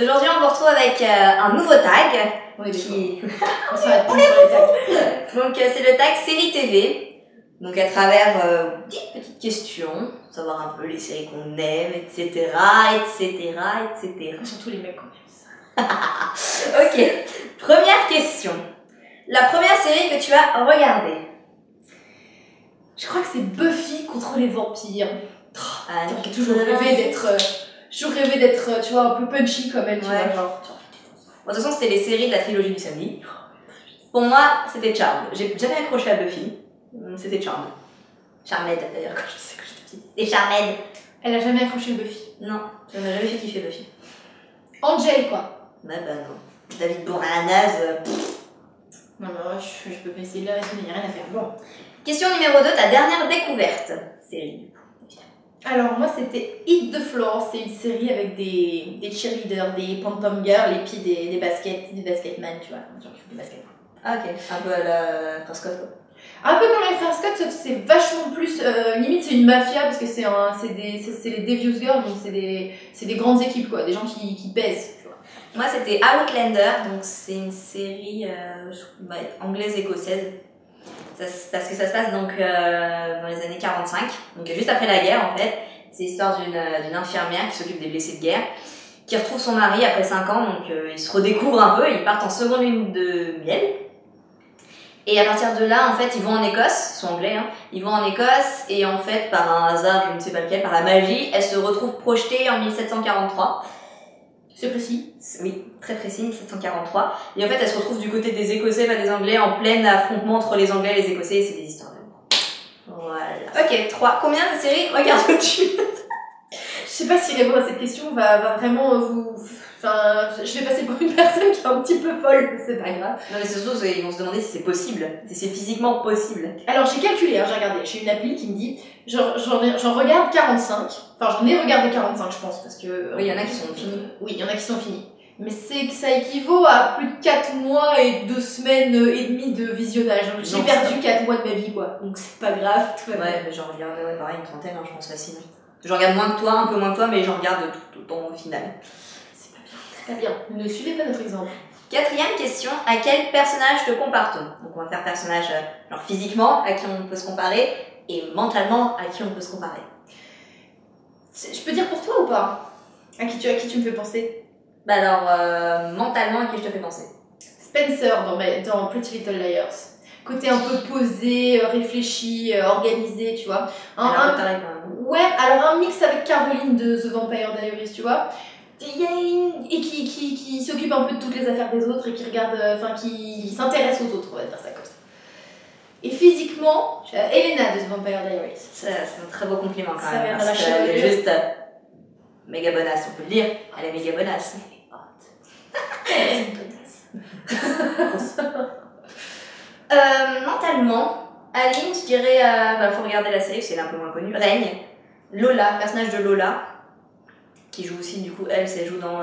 Aujourd'hui, on vous retrouve avec un nouveau tag. On est qui... on s'arrête plus sur les tags. Donc, c'est le tag série TV. Donc, à travers petites questions, savoir un peu les séries qu'on aime, etc., etc., etc. Surtout les mecs qu'on aime ça. Ok, première question. La première série que tu as regardée? Je crois que c'est Buffy contre les vampires. Ah, J'ai toujours rêvé d'être, tu vois, un peu punchy comme elle, tu vois, genre. Bon, de toute façon, c'était les séries de la trilogie du samedi. Pour moi, c'était Charmed. J'ai jamais accroché à Buffy. C'était Charmed. Charmed, d'ailleurs, quand je sais que j'étais petite. Et Charmed. Elle a jamais accroché à Buffy. Non, ça m'a jamais fait kiffer Buffy. Angel, quoi. Bah non. David Boreanaz. Non, mais ouais, je peux pas essayer de la raison, il n'y a rien à faire. Bon. Question numéro 2, ta dernière découverte. Série. Alors, moi, c'était Hit the Floor. C'est une série avec des cheerleaders, des pom-pom girls et puis des basketmen, tu vois. Genre qui font des baskets. Ah, ok. Un peu à la Prescott, quoi. Un peu comme les frères Scott, sauf que c'est vachement plus. Limite, c'est une mafia parce que c'est les Devious Girls, donc c'est des grandes équipes, quoi. Des gens qui pèsent, tu vois. Moi, c'était Outlander, donc c'est une série anglaise-écossaise. Parce que ça se passe donc dans les années 45, donc juste après la guerre en fait. C'est l'histoire d'une infirmière qui s'occupe des blessés de guerre, qui retrouve son mari après 5 ans, donc ils se redécouvrent un peu, ils partent en seconde lune de miel. Et à partir de là, en fait, ils vont en Écosse, ils sont anglais, hein, ils vont en Écosse, et en fait, par un hasard, je ne sais pas lequel, par la magie, elle se retrouve projetée en 1743. C'est précis. Oui, très précis, 1743. Et en fait, elle se retrouve du côté des Écossais, pas des Anglais, en plein affrontement entre les Anglais et les Écossais, et c'est des histoires d'amour. Voilà. Ok, 3. Combien de séries regardes-tu? Je sais pas si répondre à cette question va vraiment vous... Enfin, je vais passer pour une personne qui est un petit peu folle, mais c'est pas grave. Non mais c'est surtout, ils vont se demander si c'est possible, si c'est physiquement possible. Alors j'ai calculé, hein, j'ai regardé, j'ai une appli qui me dit, j'en regarde 45, enfin j'en ai regardé 45 je pense, parce que... Oui, il y en a qui sont finis. Oui, il y en a qui sont finis. Mais ça équivaut à plus de 4 mois et 2 semaines et demie de visionnage. J'ai perdu 4 mois de ma vie, quoi. Donc c'est pas grave, tout va bien. Ouais, mais j'en regarde, pareil, une trentaine, hein, je pense facile. Je regarde moins que toi, un peu moins que toi, mais j'en regarde tout autant au final. C'est pas bien, c'est pas bien. Ne suivez pas notre exemple. 4e question, à quel personnage te compare-t-on? Donc on va faire personnage, genre physiquement, à qui on peut se comparer, et mentalement, à qui on peut se comparer. Je peux dire pour toi ou pas? À qui tu me fais penser? Bah alors, mentalement, à qui je te fais penser? Spencer dans Pretty Little Liars. Côté un peu posé, réfléchi, organisé, tu vois. Ouais, alors un mix avec Caroline de The Vampire Diaries, tu vois. Et qui s'occupe un peu de toutes les affaires des autres et qui regarde, qui s'intéresse aux autres, on va dire ça comme ça. Et physiquement, Elena de The Vampire Diaries. C'est un très beau compliment quand ça même. Parce qu'elle est juste méga bonasse, on peut le dire. Elle est méga bonasse. Elle est bonasse. Mentalement, Aline, je dirais, faut regarder la série parce qu'elle est un peu moins connue. Règne, Lola, personnage de Lola, qui joue aussi, du coup, elle joue dans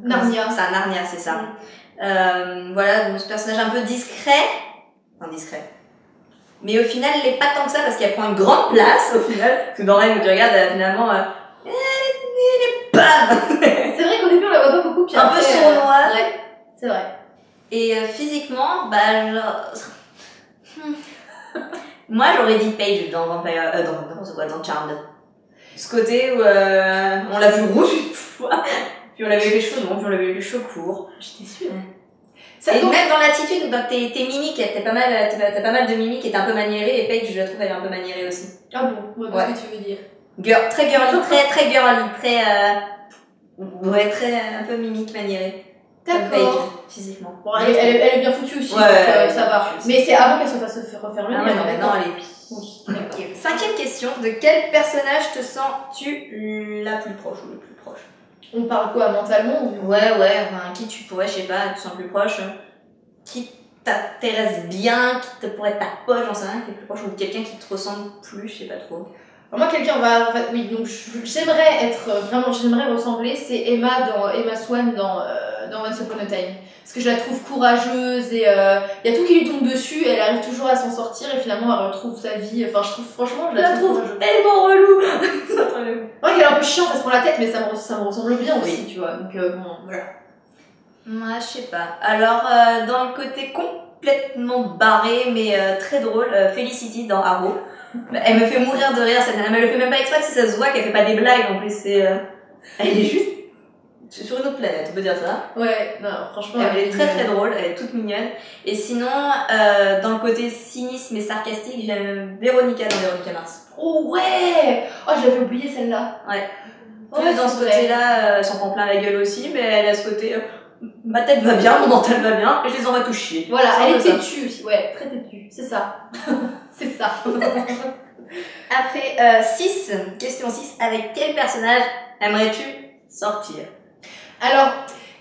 Narnia. C'est un Narnia, c'est ça. Voilà, donc ce personnage un peu discret, enfin discret. Mais au final, elle n'est pas tant que ça parce qu'elle prend une grande place au final. Parce que dans Règne, tu regardes, finalement, elle est bam. C'est vrai qu'au début, on la voit pas beaucoup, puis un peu sournoise. Ouais, c'est vrai. Et physiquement, moi j'aurais dit Paige dans Vampire, dans Charmed. Ce côté où on l'a vu rouge une fois, puis on l'avait vu les cheveux longs, puis on l'avait vu les cheveux courts. J'étais sûre. Et donc, même dans l'attitude, dans tes mimiques, t'as pas mal de mimiques et t'es un peu maniérée, et Paige, je la trouve, elle est un peu maniérée aussi. Ah bon, ouais, qu'est-ce que tu veux dire? Très girly, très girly, très un peu mimique, maniérée. D'accord. Physiquement. Bon, elle est bien foutue aussi, ouais, donc ça va. Mais c'est avant qu'elle se fasse refaire le nez. nez. Non, maintenant elle est... Oui, d'accord. 5e question, de quel personnage te sens-tu la plus proche ou le plus proche? On parle quoi, mentalement ou... Ouais, enfin, qui tu pourrais, je sais pas, te sens plus proche, qui t'intéresse bien, qui te pourrait être ta poche, j'en sais rien, qui est plus proche, ou quelqu'un qui te ressemble plus, je sais pas trop. Alors moi, quelqu'un va... Oui, donc j'aimerais ressembler, c'est Emma Swan dans Once Upon a Time. Parce que je la trouve courageuse et il y a tout qui lui tombe dessus, elle arrive toujours à s'en sortir et finalement elle retrouve sa vie. Enfin, je trouve, franchement, je la trouve tellement relou. qu'elle est un peu chiante, elle se prend la tête, mais ça me ressemble bien aussi, tu vois. Donc bon, voilà. Moi, je sais pas. Alors, dans le côté complètement barré, mais très drôle, Felicity dans Arrow. Elle me fait mourir de rire, cette nana. Mais elle le fait même pas exprès, si ça se voit qu'elle fait pas des blagues en plus. Elle est juste sur une autre planète, on peut dire ça. Ouais, non, franchement. Elle est très très drôle, elle est toute mignonne. Et sinon, dans le côté cynisme et sarcastique, j'aime Véronica dans Véronica Mars. Oh ouais! Oh, j'avais oublié celle-là. Ouais. Dans ce côté-là, elle s'en prend plein la gueule aussi, mais elle a ce côté. Ma tête va bien, mon mental va bien, et je les envoie tout chier. Voilà, elle est têtue aussi, ouais, très têtue, c'est ça. C'est ça. Après, 6, question 6, avec quel personnage aimerais-tu sortir? Alors,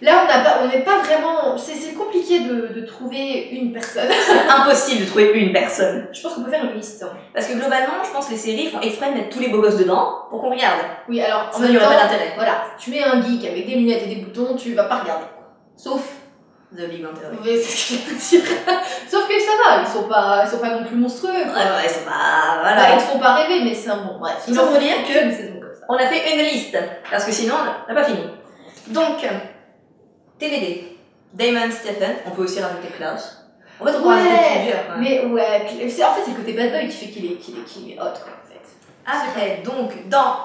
là, on n'est pas vraiment... C'est compliqué de trouver une personne. C'est impossible de trouver une personne. Je pense qu'on peut faire une liste. Parce que globalement, je pense que les séries font exprès de mettre tous les beaux gosses dedans pour qu'on regarde. Oui, alors, sinon, il n'y aurait pas d'intérêt. Voilà, tu mets un geek avec des lunettes et des boutons, tu vas pas regarder. Sauf... The Big Bang Theory. Oui, c'est ce que je veux dire. Sauf que ça va, ils sont pas non plus monstrueux. Quoi. Ouais, ils sont pas... Voilà. Bah, ils te font pas rêver, mais c'est un bon... Bref, il faut dire que une saison comme ça. On a fait une liste, parce que sinon, on n'a pas fini. Donc, TVD, Damon, Stephen, on peut aussi rajouter Klaus. En fait, on peut rajouter plusieurs, quoi. Mais ouais, en fait, c'est le côté bad boy qui fait qu'il est hot, quoi, en fait. Après, donc, dans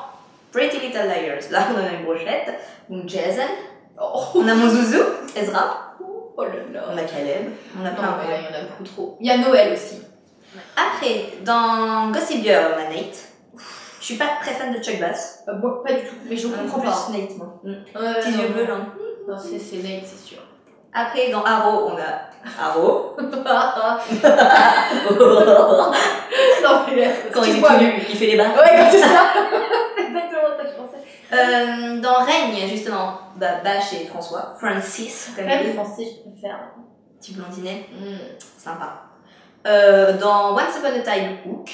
Pretty Little Liars, là, on a une brochette. Donc, Jason. Oh. On a mon zouzou, Ezra. Oh là là. On a Caleb. On a plein. Non, mais là, il y en a beaucoup trop. Il y a Noël aussi. Après, dans Gossip Girl, on a Nate. Je suis pas très fan de Chuck Bass. Moi, pas du tout, mais je comprends pas. Plus Nate, moi. Petits Petits yeux bleus, là. Non, c'est Nate, c'est sûr. Après, dans Arrow, on a Arrow. Non, mais quand il est tout nu, il fait les barres. Ouais, quand c'est ça. Exactement ça, je pensais. Dans Règne, justement, Bash et François. Francis, comme Même français, je préfère. Petit blondinet. Sympa. Dans Once Upon a Time, Hook.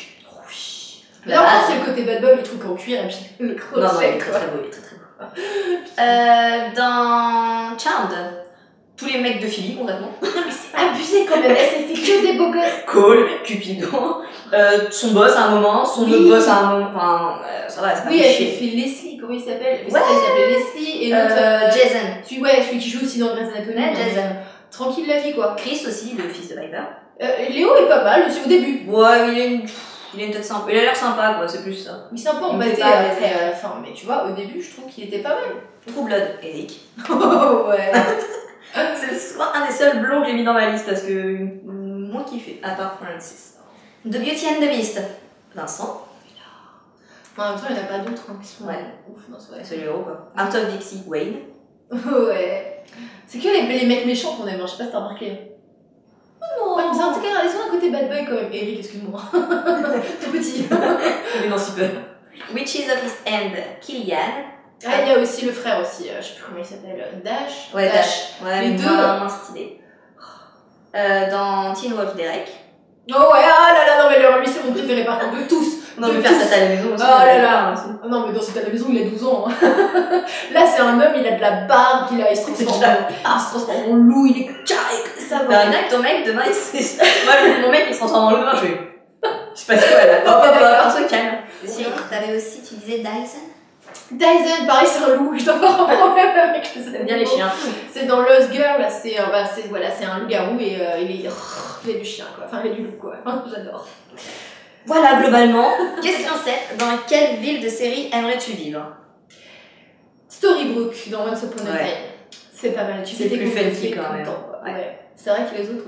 Là, en fait, c'est le côté bad boy, le truc en cuir et puis le crochet. Non, il est très très beau, il est très très beau. Dans Charmed, tous les mecs de Philly, concrètement. Mais c'est abusé quand même, c'est que des beaux gosses. Cole, Cupidon, son boss à un moment, son autre boss à un moment. Enfin, ça va, c'est pas oui, elle chier. fait Leslie, comment il s'appelle? Ouais. Il s'appelle Leslie et l'autre. Jason. Celui qui joue aussi dans Grey's Anatomy. Ouais, Jason. Tranquille la vie, quoi. Chris aussi, le fils de Viper. Léo est pas mal aussi au début. Ouais, il a une tête sympa. Il a l'air sympa, quoi, c'est plus ça. Mais c'est un peu embêté après à la fin. Mais tu vois, au début, je trouve qu'il était pas mal. True Blood, Eric. Oh ouais. C'est souvent un des seuls blonds que j'ai mis dans ma liste parce que moi kiffé, à part Francis. The Beauty and the Beast, Vincent. En même temps, il n'y en a pas d'autres qui sont Ouais. ouf. Non, C'est le héros, quoi. Art of Dixie, Wayne. Ouais. C'est que les mecs méchants qu'on aime, je sais pas si t'as remarqué. Non. Ouais, mais en tout cas, ils ont un côté bad boy quand même. Eric, excuse-moi. Tout petit. Mais non, si peu. Witches of East End, Killian. Ah, il y a aussi le frère aussi, je sais plus comment il s'appelle. Dash. Ouais, Dash. Ouais, les deux. Moins stylé. Dans Teen Wolf, Derek. Oh ouais, ah là là, non mais lui c'est mon préféré par contre de tous. On peut faire ça à la maison aussi. Oh là là. Non mais dans cette à la maison il a 12 ans. Là c'est un homme, il a de la barbe, il se transforme en loup, il est carré comme ça. Bah bien que ton mec demain il se... Moi mon mec il se transforme en loup demain, je fais... Je sais pas ce quoi là. Hop, on se calme. Sinon t'avais aussi, tu disais Dyson. Dyson, pareil c'est un loup, je dois avoir un problème avec les bien les chiens. C'est dans Lost Girl, là c'est un loup-garou et il est du chien quoi, enfin il est du loup quoi, j'adore. Voilà, globalement. Question 7. Dans quelle ville de série aimerais-tu vivre? Storybrooke, dans Once Upon a Time. C'est pas mal. C'est plus funky quand même. Ouais. C'est vrai que les autres,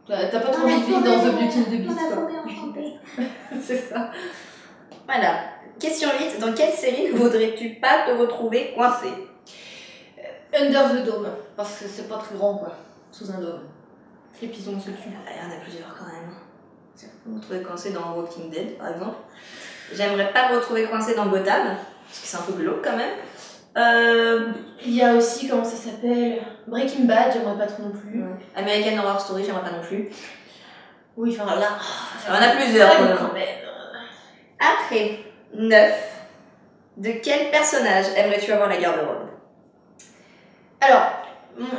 t'as pas trop envie de vivre dans The Beauty and the Beast. Dans la forêt enchantée. C'est ça. Voilà. Question 8. Dans quelle série ne voudrais-tu pas te retrouver coincé? Under the Dome. Parce que c'est pas très grand quoi. Sous un dôme. Et puis ils ont se tue. Il y en a plusieurs quand même. Je me retrouver coincé dans Walking Dead, par exemple. J'aimerais pas me retrouver coincé dans Gotham, parce que c'est un peu glauque quand même. Il y a aussi, comment ça s'appelle? Breaking Bad, j'aimerais pas trop non plus. Ouais. American Horror Story, j'aimerais pas non plus. Oui, enfin là. Il y en a plusieurs quand même. Après, 9. De quel personnage aimerais-tu avoir la garde-robe? Alors,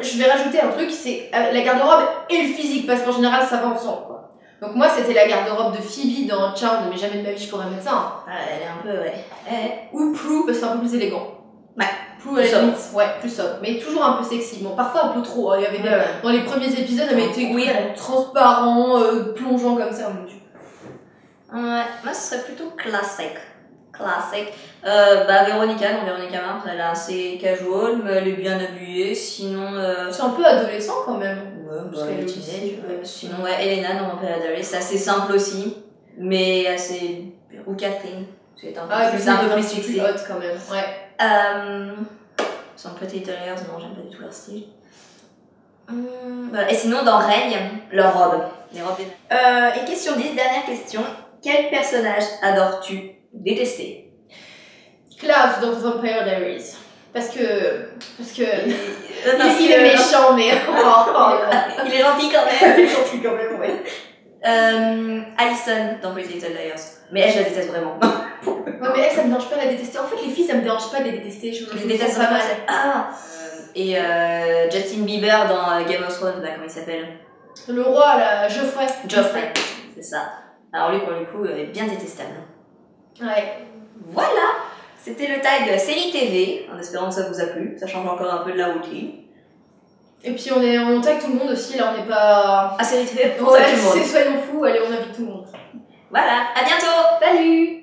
je vais rajouter un truc, c'est la garde-robe et le physique, parce qu'en général ça va ensemble quoi. Donc moi, c'était la garde-robe de Phoebe dans Charmed, mais jamais de ma vie je pourrais mettre ça. Hein. Ah, elle est un peu, ouais. Ou Prue, parce que c'est un peu plus élégant. Ouais. Prue à la limite, ouais, plus sobre. Mais toujours un peu sexy. Bon, parfois un peu trop. Hein. Il y avait dans les premiers épisodes, elle avait été transparent, plongeant comme ça. Mon Dieu. Ouais, moi ce serait plutôt classique. Véronica, non, Véronica Mars, elle est assez casual, mais elle est bien habillée. Sinon. C'est un peu adolescent quand même. Ouais, elle est teenage. Sinon, Elena dans Vampire Diaries, c'est assez simple aussi, mais assez. Ou Kathleen, c'est un peu plus fixé. Plus hot quand même, ouais. Sans Pretty Little Liars, non, j'aime pas du tout leur style. Voilà. Et sinon, dans Règne, leurs robes. Les robes. Et question 10, dernière question. Quel personnage adores-tu détester? Klaus dans The Vampire Diaries. Parce que il est méchant, mais il est gentil quand même. Il est gentil quand même, ouais. Alison dans Pretty Little Liars. Mais elle, je la déteste vraiment. Ouais, mais elle, ça me dérange pas de la détester. En fait, les filles, ça me dérange pas de les détester. Je les déteste pas mal. Et Justin Bieber dans Game of Thrones, là, comment il s'appelle? Le roi, là, Geoffrey, c'est ça. Alors lui, pour le coup, est bien détestable. Ouais. Voilà, c'était le tag série TV, en espérant que ça vous a plu. Ça change encore un peu de la routine. Et puis on tag tout le monde aussi, là on n'est pas... Ah, série TV, on tag tout le monde. Soyons fous, allez on invite tout le monde. Voilà, à bientôt. Salut.